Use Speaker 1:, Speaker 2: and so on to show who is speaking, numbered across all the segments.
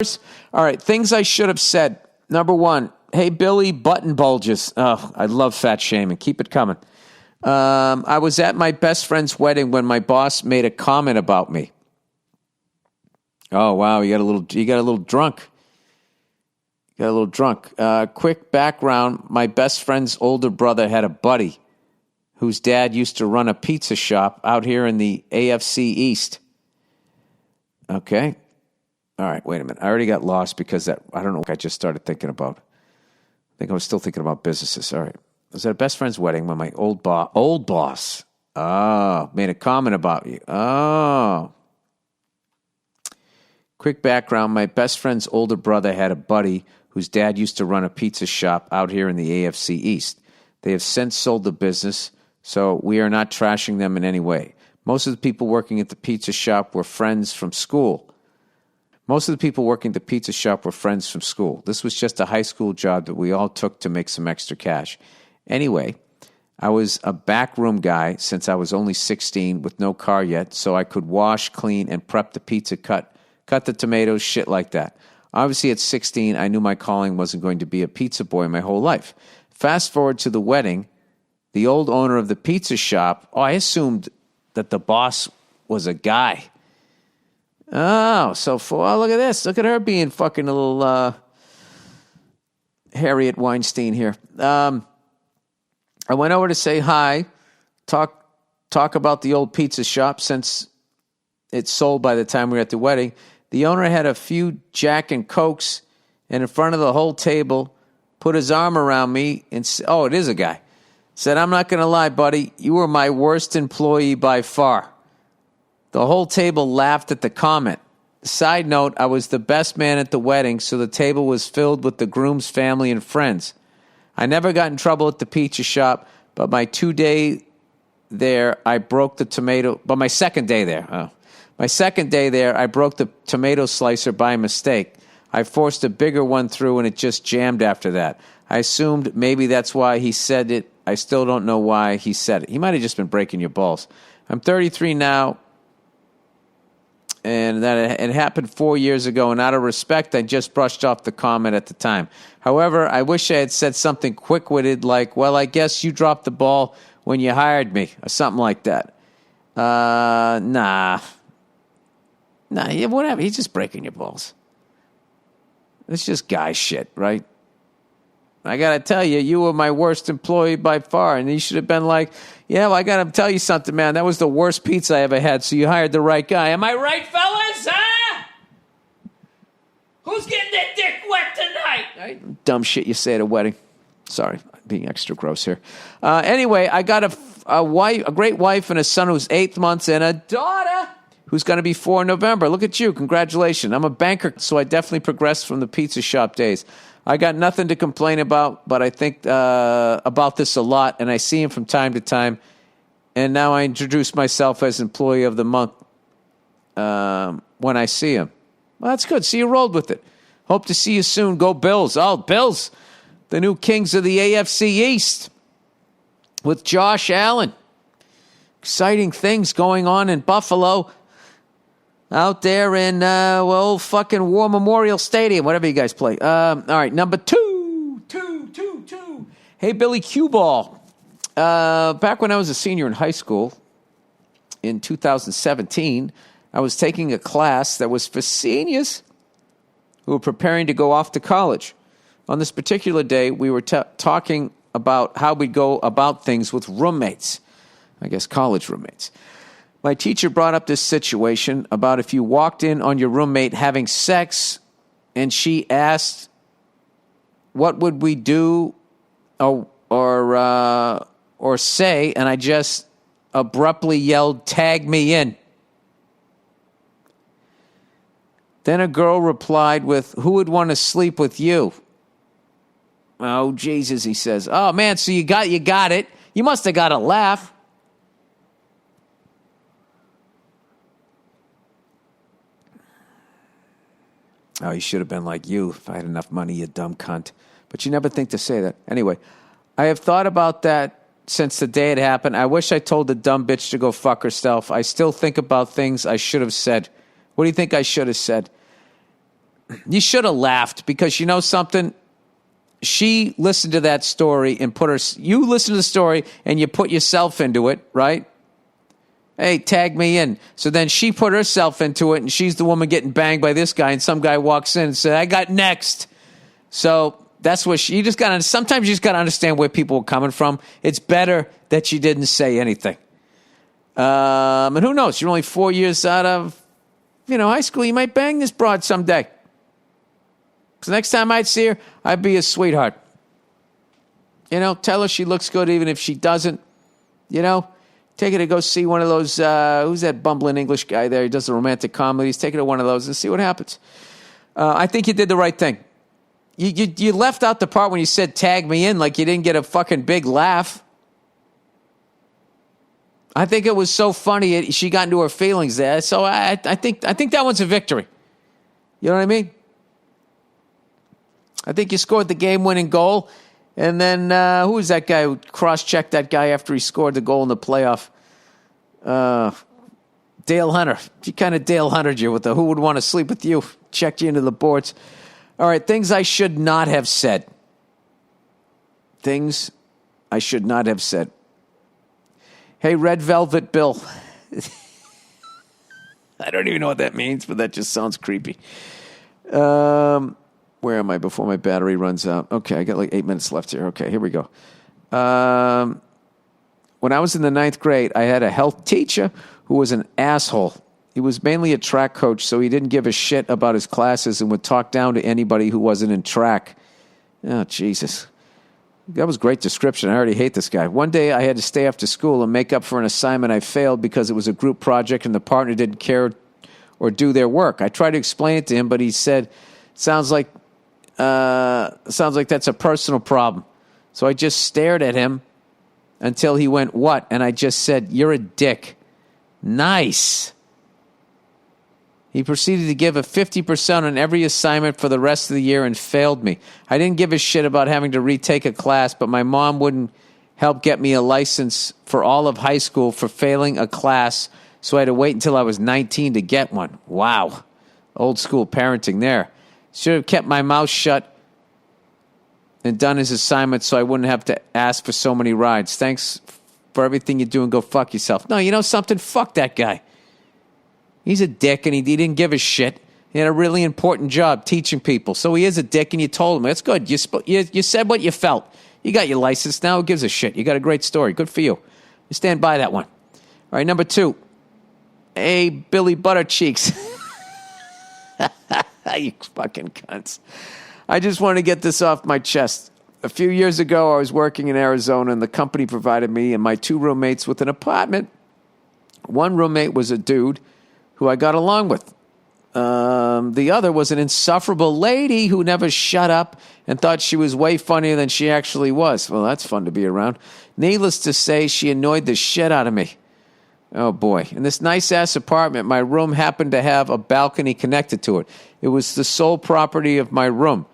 Speaker 1: All right, things I should have said. Number one, hey, Billy, button bulges. Oh, I love fat shaming. Keep it coming. I was at my best friend's wedding when my boss made a comment about me. Oh, wow, you got a little drunk. Quick background, my best friend's older brother had a buddy whose dad used to run a pizza shop out here in the AFC East. Okay. All right, wait a minute. I already got lost because I don't know what I just started thinking about. I think I was still thinking about businesses. All right. I was at a best friend's wedding when my old boss, made a comment about you. Oh. Quick background, my best friend's older brother had a buddy whose dad used to run a pizza shop out here in the AFC East. They have since sold the business, so we are not trashing them in any way. Most of the people working at the pizza shop were friends from school. This was just a high school job that we all took to make some extra cash. Anyway, I was a backroom guy since I was only 16 with no car yet, so I could wash, clean, and prep the pizza, cut the tomatoes, shit like that. Obviously, at 16, I knew my calling wasn't going to be a pizza boy my whole life. Fast forward to the wedding, the old owner of the pizza shop, I assumed that the boss was a guy. Oh, look at this. Look at her being fucking a little Harriet Weinstein here. I went over to say hi, talk about the old pizza shop since it's sold by the time we were at the wedding. The owner had a few Jack and Cokes, and in front of the whole table, put his arm around me and it is a guy. Said, I'm not going to lie, buddy. You were my worst employee by far. The whole table laughed at the comment. Side note, I was the best man at the wedding, so the table was filled with the groom's family and friends. I never got in trouble at the pizza shop, but my second day there, I broke the tomato slicer by mistake. I forced a bigger one through and it just jammed after that. I assumed maybe that's why he said it. I still don't know why he said it. He might have just been breaking your balls. I'm 33 now, and that it happened 4 years ago, and out of respect, I just brushed off the comment at the time. However, I wish I had said something quick-witted like, well, I guess you dropped the ball when you hired me, or something like that. Nah, whatever. He's just breaking your balls. It's just guy shit, right? I got to tell you, you were my worst employee by far. And you should have been like, yeah, well, I got to tell you something, man. That was the worst pizza I ever had, so you hired the right guy. Am I right, fellas? Huh? Who's getting their dick wet tonight? Right? Dumb shit you say at a wedding. Sorry, I'm being extra gross here. Anyway, I got a great wife and a son who's 8 months and a daughter who's going to be 4 in November. Look at you. Congratulations. I'm a banker, so I definitely progressed from the pizza shop days. I got nothing to complain about, but I think about this a lot, and I see him from time to time. And now I introduce myself as Employee of the Month when I see him. Well, that's good. See, you rolled with it. Hope to see you soon. Go Bills. Oh, Bills, the new kings of the AFC East with Josh Allen. Exciting things going on in Buffalo. Out there in, fucking War Memorial Stadium, whatever you guys play. All right, number two. Hey, Billy Cue Ball. Back when I was a senior in high school, in 2017, I was taking a class that was for seniors who were preparing to go off to college. On this particular day, we were talking about how we'd go about things with roommates. I guess college roommates. My teacher brought up this situation about if you walked in on your roommate having sex and she asked, what would we do or say, and I just abruptly yelled, tag me in. Then a girl replied with, who would want to sleep with you? Oh, Jesus, he says. Oh, man, so you got it. You must have got a laugh. Oh, you should have been like you if I had enough money, you dumb cunt. But you never think to say that. Anyway, I have thought about that since the day it happened. I wish I told the dumb bitch to go fuck herself. I still think about things I should have said. What do you think I should have said? you should have laughed because you know something? She listened to that story and you listen to the story and you put yourself into it, right? Hey, tag me in. So then she put herself into it and she's the woman getting banged by this guy and some guy walks in and says, I got next. So that's what sometimes you just got to understand where people are coming from. It's better that she didn't say anything. And who knows? You're only 4 years out of, high school. You might bang this broad someday. Because next time I'd see her, I'd be a sweetheart. Tell her she looks good even if she doesn't. Take her to go see one of those, who's that bumbling English guy there? He does the romantic comedies. Take her to one of those and see what happens. I think you did the right thing. You left out the part when you said tag me in like you didn't get a fucking big laugh. I think it was so funny she got into her feelings there. So I think that one's a victory. You know what I mean? I think you scored the game-winning goal. And then who was that guy who cross-checked that guy after he scored the goal in the playoff? Dale Hunter. He kind of Dale Huntered you with the who would want to sleep with you. Checked you into the boards. All right, things I should not have said. Things I should not have said. Hey, Red Velvet Bill. I don't even know what that means, but that just sounds creepy. Where am I before my battery runs out? Okay, I got like 8 minutes left here. Okay, here we go. When I was in the 9th grade, I had a health teacher who was an asshole. He was mainly a track coach, so he didn't give a shit about his classes and would talk down to anybody who wasn't in track. Oh, Jesus. That was a great description. I already hate this guy. One day I had to stay after school and make up for an assignment I failed because it was a group project and the partner didn't care or do their work. I tried to explain it to him, but he said, sounds like that's a personal problem. So I just stared at him until he went, what? And I just said, you're a dick. Nice. He proceeded to give a 50% on every assignment for the rest of the year and failed me. I didn't give a shit about having to retake a class, but my mom wouldn't help get me a license for all of high school for failing a class, so I had to wait until I was 19 to get one. Wow. Old school parenting there. Should have kept my mouth shut and done his assignment so I wouldn't have to ask for so many rides. Thanks for everything you do and go fuck yourself. No, you know something? Fuck that guy. He's a dick and he didn't give a shit. He had a really important job teaching people. So he is a dick and you told him. That's good. You said what you felt. You got your license now. Who gives a shit? You got a great story. Good for you. You stand by that one. All right, number 2. Hey, Billy Buttercheeks. You fucking cunts. I just want to get this off my chest. A few years ago, I was working in Arizona, and the company provided me and my 2 roommates with an apartment. One roommate was a dude who I got along with. The other was an insufferable lady who never shut up and thought she was way funnier than she actually was. Well, that's fun to be around. Needless to say, she annoyed the shit out of me. Oh, boy. In this nice-ass apartment, my room happened to have a balcony connected to it. It was the sole property of my room.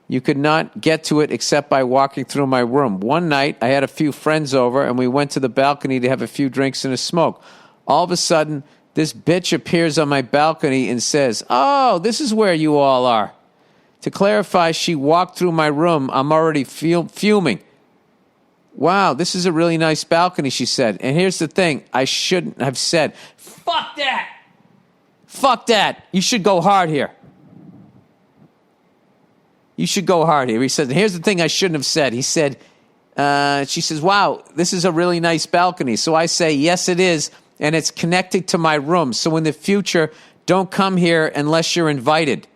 Speaker 1: You could not get to it except by walking through my room. One night, I had a few friends over, and we went to the balcony to have a few drinks and a smoke. All of a sudden, this bitch appears on my balcony and says, oh, this is where you all are. To clarify, she walked through my room. I'm already fuming. Wow, this is a really nice balcony, she said. And here's the thing I shouldn't have said. Fuck that! Fuck that! You should go hard here. You should go hard here. He said, here's the thing I shouldn't have said. He said, she says, wow, this is a really nice balcony. So I say, yes, it is. And it's connected to my room. So in the future, don't come here unless you're invited.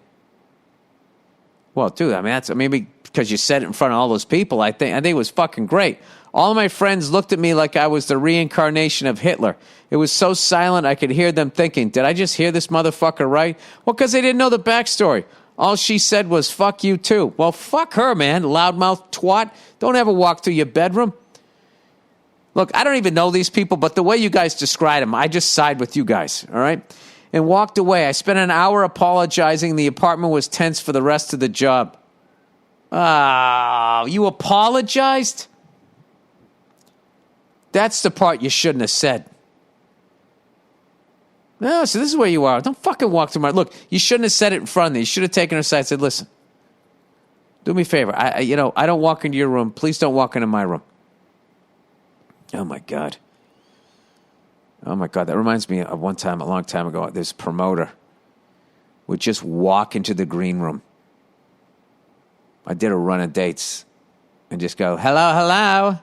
Speaker 1: Well, dude, I mean, that's maybe because you said it in front of all those people. I think it was fucking great. All of my friends looked at me like I was the reincarnation of Hitler. It was so silent I could hear them thinking, did I just hear this motherfucker right? Well, because they didn't know the backstory. All she said was, fuck you too. Well, fuck her, man, loudmouth twat. Don't ever walk through your bedroom. Look, I don't even know these people, but the way you guys describe them, I just side with you guys, all right? And walked away. I spent an hour apologizing. The apartment was tense for the rest of the job. Oh, you apologized? That's the part you shouldn't have said. No, so this is where you are. Don't fucking walk through my... Look, you shouldn't have said it in front of me. You should have taken her aside and said, listen, do me a favor. I don't walk into your room. Please don't walk into my room. Oh, my God. Oh, my God. That reminds me of one time, a long time ago, this promoter would just walk into the green room. I did a run of dates and just go, hello, hello.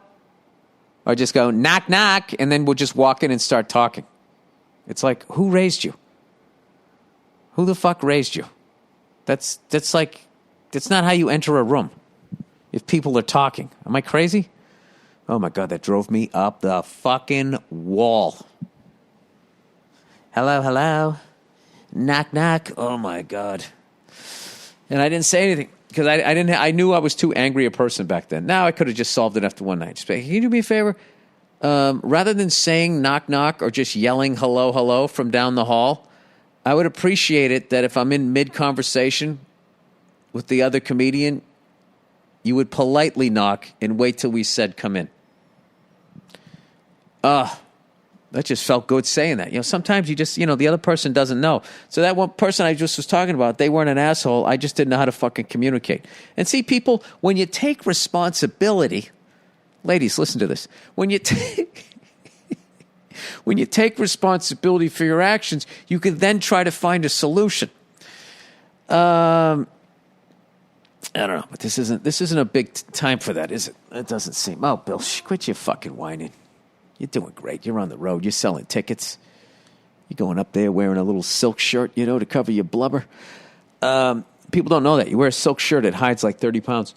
Speaker 1: Or just go, knock, knock. And then we'll just walk in and start talking. It's like, who raised you? Who the fuck raised you? That's not how you enter a room. If people are talking. Am I crazy? Oh my God, that drove me up the fucking wall. Hello, hello. Knock, knock. Oh my God. And I didn't say anything because I knew I was too angry a person back then. Now I could have just solved it after one night. Just say, can you do me a favor? Rather than saying knock, knock, or just yelling hello, hello from down the hall, I would appreciate it that if I'm in mid-conversation with the other comedian, you would politely knock and wait till we said come in. That just felt good saying that. Sometimes you just, the other person doesn't know. So that one person I just was talking about, they weren't an asshole. I just didn't know how to fucking communicate. And see, people, when you take responsibility... Ladies, listen to this. When you take responsibility for your actions, you can then try to find a solution. I don't know, but this isn't a big time for that, is it? It doesn't seem. Oh, Bill, quit your fucking whining. You're doing great. You're on the road. You're selling tickets. You're going up there wearing a little silk shirt, to cover your blubber. People don't know that. You wear a silk shirt, it hides like 30 pounds.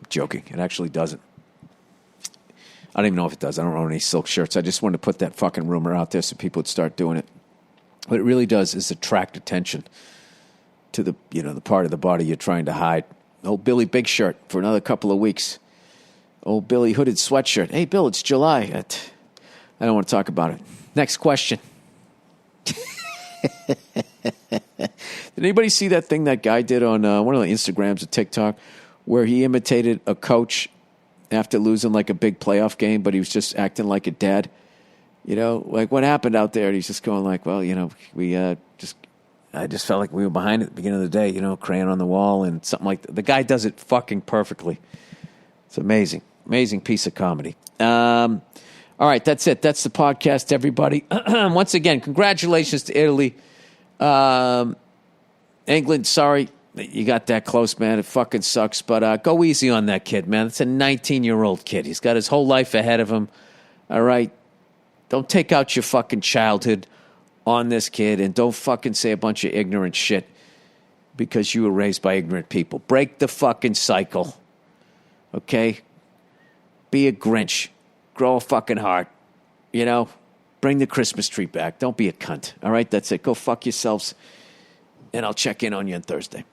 Speaker 1: Joking. It actually doesn't. I don't even know if it does. I don't own any silk shirts. I just wanted to put that fucking rumor out there so people would start doing it. What it really does is attract attention to the part of the body you're trying to hide. Old Billy Big Shirt for another couple of weeks. Old Billy Hooded Sweatshirt. Hey, Bill, it's July. I don't want to talk about it. Next question. Did anybody see that thing that guy did on one of the Instagrams or TikTok where he imitated a coach after losing like a big playoff game, but he was just acting like a dad? Like what happened out there? And he's just going like, well, I just felt like we were behind at the beginning of the day, crayon on the wall and something like that. The guy does it fucking perfectly. It's amazing. Amazing piece of comedy. All right, that's it. That's the podcast, everybody. Once again, congratulations to Italy. England, sorry that you got that close, man. It fucking sucks. But go easy on that kid, man. It's a 19-year-old kid. He's got his whole life ahead of him. All right? Don't take out your fucking childhood on this kid, and don't fucking say a bunch of ignorant shit because you were raised by ignorant people. Break the fucking cycle. Okay? Be a Grinch. Grow a fucking heart. Bring the Christmas tree back. Don't be a cunt. All right? That's it. Go fuck yourselves, and I'll check in on you on Thursday.